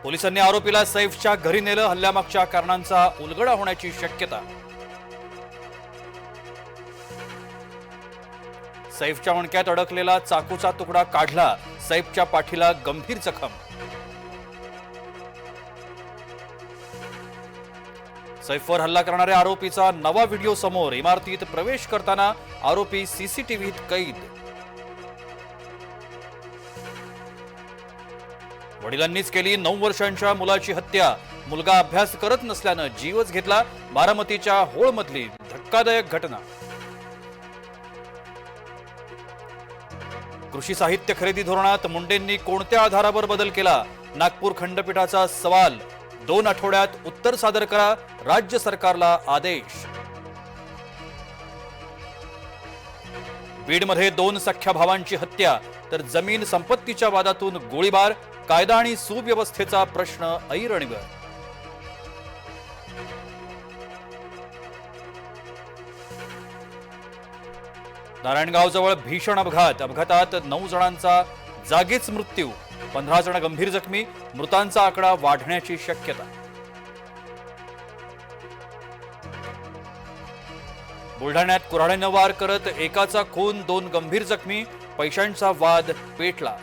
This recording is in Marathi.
पोलिसांनी आरोपीला सैफच्या घरी नेलं. हल्ल्यामागच्या कारणांचा उलगडा होण्याची शक्यता. सैफच्या मणक्यात अडकलेला चाकूचा तुकडा काढला. सैफच्या पाठीला गंभीर जखम. सैफवर हल्ला करणाऱ्या आरोपीचा नवा व्हिडिओ समोर. इमारतीत प्रवेश करताना आरोपी सीसीटीव्हीत कैद. वडिलांनीच केली 9 वर्षांच्या मुलाची हत्या. मुलगा अभ्यास करत नसल्यानं जीवच घेतला. बारामतीच्या होळमधली धक्कादायक घटना. कृषी साहित्य खरेदी धोरणात मुंडेंनी कोणत्या आधारावर बदल केला? नागपूर खंडपीठाचा सवाल. 2 आठवड्यात उत्तर सादर करा. राज्य सरकारला आदेश. बीडमध्ये 2 सख्ख्या भावांची हत्या तर जमीन संपत्तीच्या वादातून गोळीबार. कायदा आणि सुव्यवस्थेचा प्रश्न ऐरणीवर. नारायणगावजवळ भीषण अपघात. अपघातात 9 जणांचा जागीच मृत्यू. 15 जण गंभीर जखमी. मृतांचा आकडा वाढण्याची शक्यता. बुलढाण्यात कुऱ्हाडीनं वार करत एकाचा खून, 2 गंभीर जखमी. पैशांचा वाद पेटला.